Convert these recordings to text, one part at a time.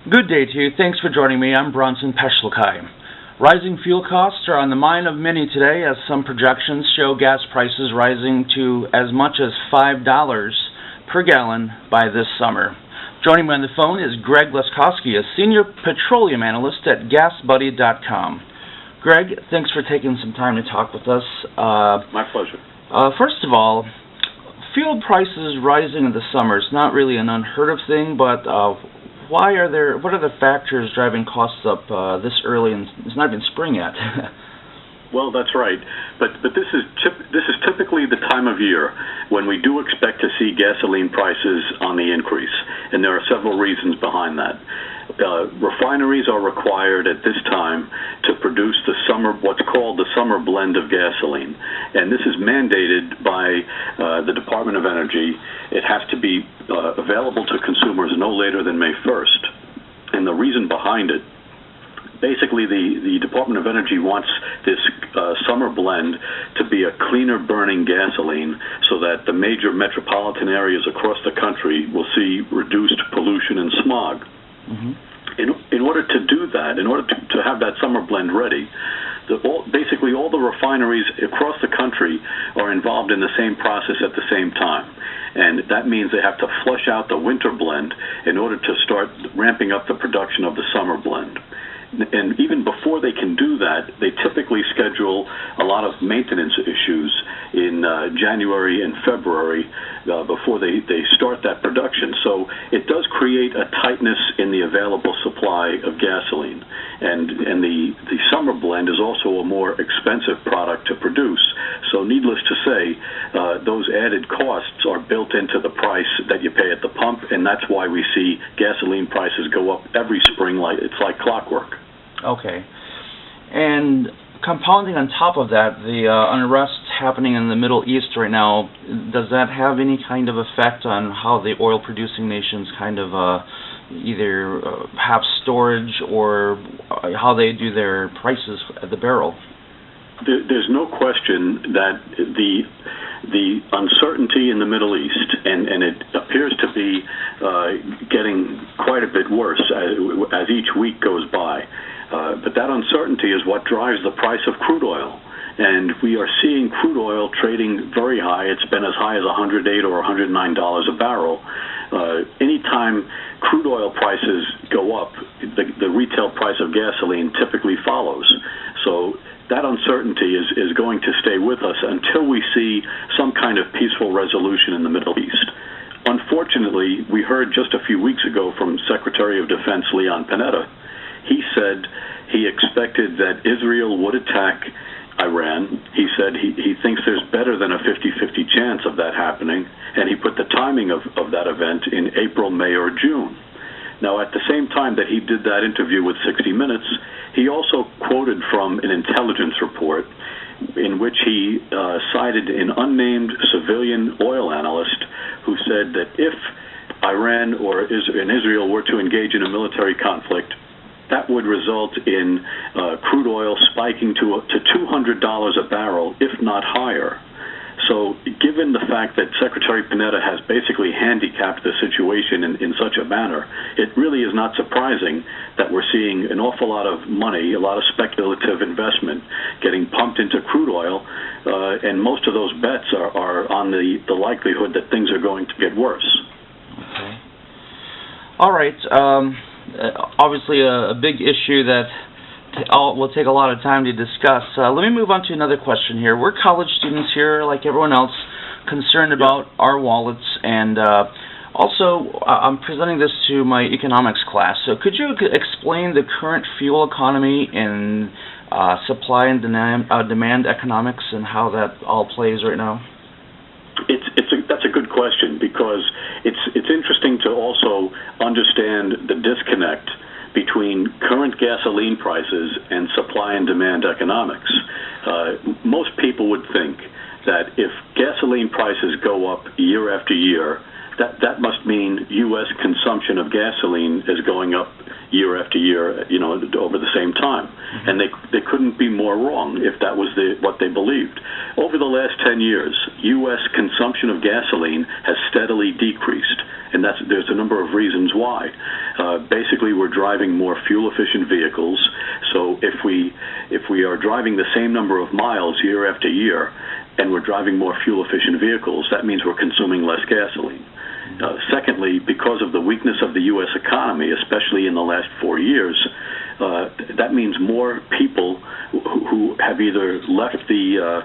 Good day to you. Thanks for joining me. I'm Bronson Peschelkai. Rising fuel costs are on the mind of many today as some projections show gas prices rising to as much as $5 per gallon by this summer. Joining me on the phone is Greg Laskowski, a senior petroleum analyst at GasBuddy.com. Greg, thanks for taking some time to talk with us. My pleasure. First of all, fuel prices rising in the summer is not really an unheard of thing, but what are the factors driving costs up this early, and it's not even spring yet? Well, that's right, but this is typically the time of year when we do expect to see gasoline prices on the increase, and there are several reasons behind that. Refineries are required at this time to produce what's called the summer blend of gasoline, and this is mandated by the Department of Energy. It has to be available to consumers no later than May 1st, and the reason behind it, basically the Department of Energy wants this summer blend to be a cleaner burning gasoline so that the major metropolitan areas across the country will see reduced pollution and smog. Mm-hmm. In order to do that, in order to have that summer blend ready, basically all the refineries across the country are involved in the same process at the same time. And that means they have to flush out the winter blend in order to start ramping up the production of the summer blend. And even before they can do that, they typically schedule a lot of maintenance issues in January and February before they start that production. So it does create a tightness in the available supply of gasoline. And the summer blend is also a more expensive product to produce. So needless to say, those added costs are built into the price that you pay at the pump, and that's why we see gasoline prices go up every spring. It's like clockwork. Okay. And compounding on top of that, the unrest happening in the Middle East right now, does that have any kind of effect on how the oil-producing nations kind of either have storage or how they do their prices at the barrel? There's no question that the uncertainty in the Middle East, and it appears to be getting quite a bit worse as each week goes by. But that uncertainty is what drives the price of crude oil. And we are seeing crude oil trading very high. It's been as high as $108 or $109 a barrel. Anytime crude oil prices go up, the retail price of gasoline typically follows. So that uncertainty is going to stay with us until we see some kind of peaceful resolution in the Middle East. Unfortunately, we heard just a few weeks ago from Secretary of Defense Leon Panetta. He said he expected that Israel would attack Iran. He said he thinks there's better than a 50-50 chance of that happening, and he put the timing of that event in April, May, or June. Now, at the same time that he did that interview with 60 Minutes, he also quoted from an intelligence report in which he cited an unnamed civilian oil analyst who said that if Iran or Israel were to engage in a military conflict, that would result in crude oil spiking to $200 a barrel, if not higher. So given the fact that Secretary Panetta has basically handicapped the situation in such a manner, it really is not surprising that we're seeing an awful lot of money, a lot of speculative investment getting pumped into crude oil, and most of those bets are on the likelihood that things are going to get worse. Okay. All right. Obviously a big issue that will take a lot of time to discuss. Let me move on to another question here. We're college students here, like everyone else, concerned about our wallets, and also I'm presenting this to my economics class. So could you explain the current fuel economy and supply and demand economics and how that all plays right now? That's a good question, because it's interesting to also understand the disconnect between current gasoline prices and supply and demand economics. Most people would think that if gasoline prices go up year after year, that must mean U.S. consumption of gasoline is going up year after year, over the same time. Mm-hmm. And they couldn't be more wrong if that was what they believed. Over the last 10 years, U.S. consumption of gasoline has steadily decreased, and there's a number of reasons why. Basically, we're driving more fuel-efficient vehicles, so if we are driving the same number of miles year after year, and we're driving more fuel-efficient vehicles, that means we're consuming less gasoline. Secondly, because of the weakness of the U.S. economy, especially in the last 4 years, that means more people who have either left the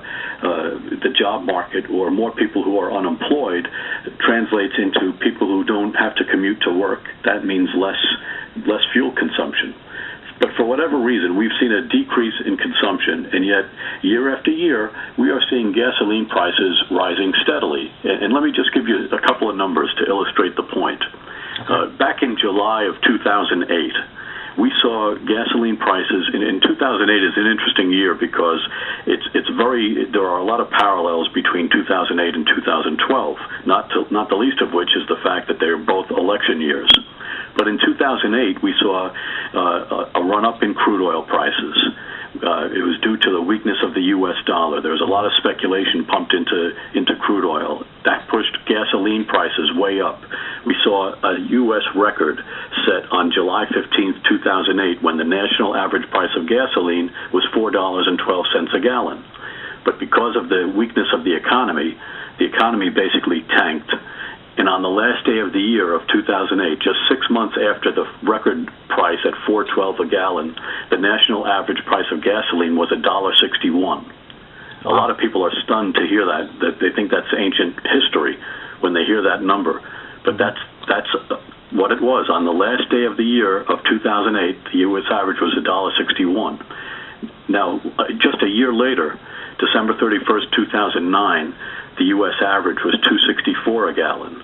job market or more people who are unemployed translates into people who don't have to commute to work. That means less fuel consumption. But for whatever reason, we've seen a decrease in consumption, and yet year after year, we are seeing gasoline prices rising steadily. And let me just give you a couple of numbers to illustrate the point. Okay. Back in July of 2008, we saw gasoline prices, in 2008 is an interesting year because there are a lot of parallels between 2008 and 2012, not the least of which is the fact that they're both election years. But in 2008, we saw a run-up in crude oil prices. It was due to the weakness of the U.S. dollar. There was a lot of speculation pumped into crude oil. That pushed gasoline prices way up. We saw a U.S. record set on July 15th, 2008, when the national average price of gasoline was $4.12 a gallon. But because of the weakness of the economy basically tanked. And on the last day of the year of 2008, just 6 months after the record price at $4.12 a gallon, the national average price of gasoline was $1.61. A lot of people are stunned to hear that they think that's ancient history when they hear that number. But that's what it was. On the last day of the year of 2008, the U.S. average was $1.61. Now, just a year later, December 31st, 2009, the U.S. average was $2.64 a gallon.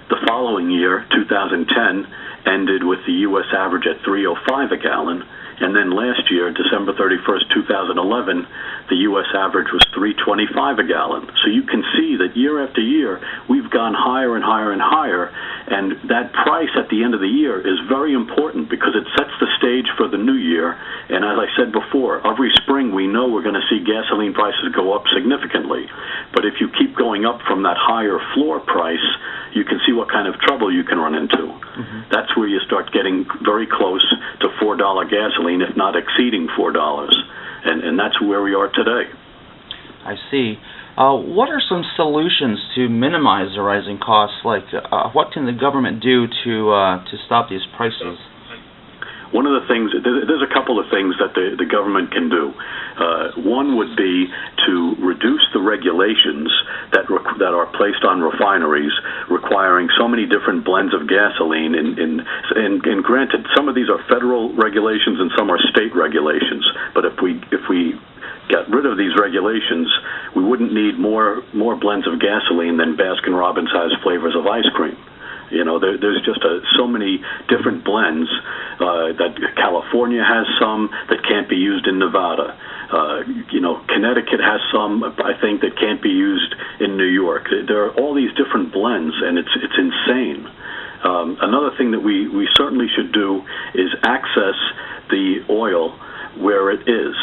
The following year, 2010, ended with the U.S. average at $3.05 a gallon. And then last year, December 31st, 2011, the U.S. average was $3.25 a gallon. So you can see that year after year, we've gone higher and higher and higher. And that price at the end of the year is very important because it sets the stage for the new year. And as I said before, every spring we know we're going to see gasoline prices go up significantly. But if you keep going up from that higher floor price, you can see what kind of trouble you can run into. Mm-hmm. That's where you start getting very close to $4 gasoline, if not exceeding $4. And that's where we are today. I see. What are some solutions to minimize the rising costs? Like, what can the government do to stop these prices? One of the things, there's a couple of things that the government can do. One would be to reduce the regulations that are placed on refineries requiring so many different blends of gasoline. And granted, some of these are federal regulations and some are state regulations. But if we got rid of these regulations, we wouldn't need more blends of gasoline than Baskin-Robbins has flavors of ice cream. You know, there's just so many different blends that California has some that can't be used in Nevada. Connecticut has some, I think, that can't be used in New York. There are all these different blends, and it's insane. Another thing that we certainly should do is access the oil where it is.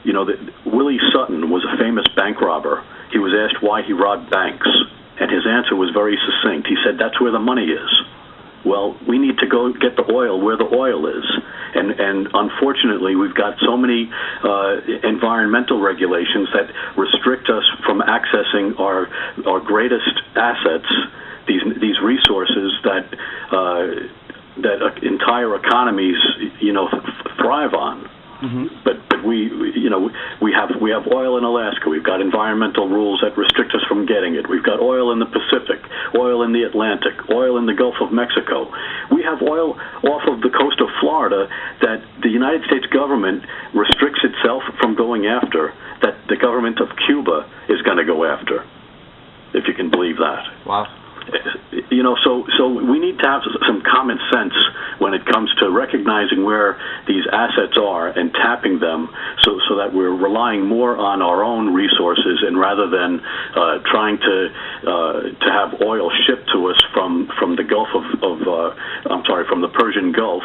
You know, Willie Sutton was a famous bank robber. He was asked why he robbed banks. And his answer was very succinct. He said, that's where the money is. Well, we need to go get the oil where the oil is. And unfortunately, we've got so many environmental regulations that restrict us from accessing our greatest assets, these resources that entire economies, thrive on. Mm-hmm. But we have oil in Alaska. We've got environmental rules that restrict us from getting it. We've got oil in the Pacific, oil in the Atlantic, oil in the Gulf of Mexico. We have oil off of the coast of Florida that the United States government restricts itself from going after, that the government of Cuba is going to go after, if you can believe that. Wow. So we need to have some common sense when it comes to recognizing where these assets are and tapping them so that we're relying more on our own resources and rather than trying to have oil shipped to us from the Gulf from the Persian Gulf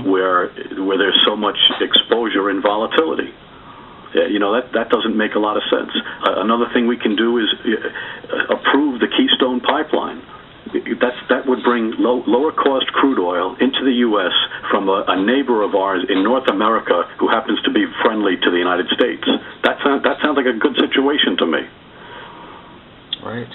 where there's so much exposure and volatility. That doesn't make a lot of sense. Another thing we can do is approve the Keystone Pipeline. That would bring lower cost crude oil into the U.S. from a neighbor of ours in North America who happens to be friendly to the United States. That sounds like a good situation to me. Right.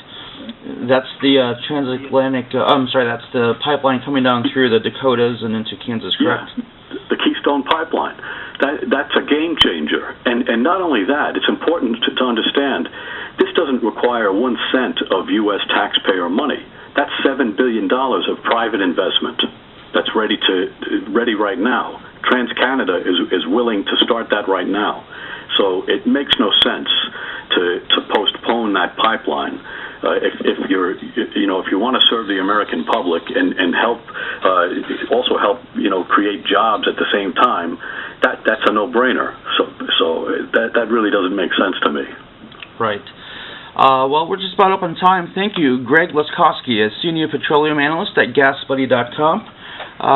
That's the transatlantic. That's the pipeline coming down through the Dakotas and into Kansas, correct? Yeah, the Keystone Pipeline. That's a game changer. And not only that, it's important to understand this doesn't require 1 cent of U.S. taxpayer money. That's $7 billion of private investment that's ready right now. TransCanada is willing to start that right now. So it makes no sense to postpone that pipeline. If you want to serve the American public and also help create jobs at the same time, that's a no-brainer. So that really doesn't make sense to me. Right. Well, we're just about up on time. Thank you, Greg Laskowski, a Senior Petroleum Analyst at GasBuddy.com.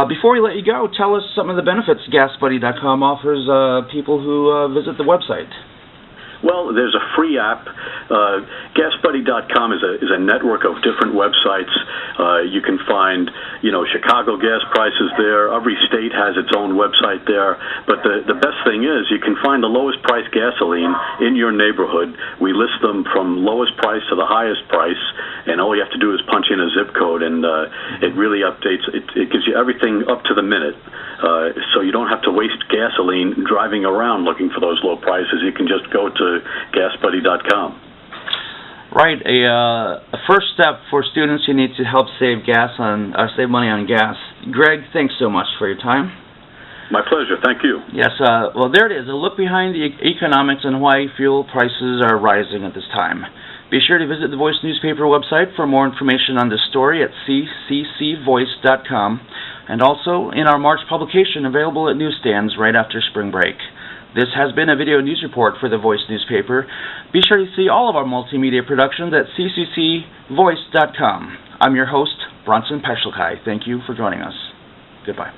Before we let you go, tell us some of the benefits GasBuddy.com offers people who visit the website. Well, there's a free app. GasBuddy.com is a network of different websites. You can find, Chicago gas prices there. Every state has its own website there. But the best thing is you can find the lowest price gasoline in your neighborhood. We list them from lowest price to the highest price, and all you have to do is punch in a zip code, and it really updates. It gives you everything up to the minute. So you don't have to waste gasoline driving around looking for those low prices. You can just go to GasBuddy.com. Right. A first step for students who need to help save save money on gas. Greg, thanks so much for your time. My pleasure. Thank you. Yes. Well, there it is. A look behind the economics and why fuel prices are rising at this time. Be sure to visit the Voice newspaper website for more information on this story at cccvoice.com, and also in our March publication available at newsstands right after spring break. This has been a video news report for the Voice newspaper. Be sure to see all of our multimedia productions at cccvoice.com. I'm your host, Bronson Peschelkai. Thank you for joining us. Goodbye.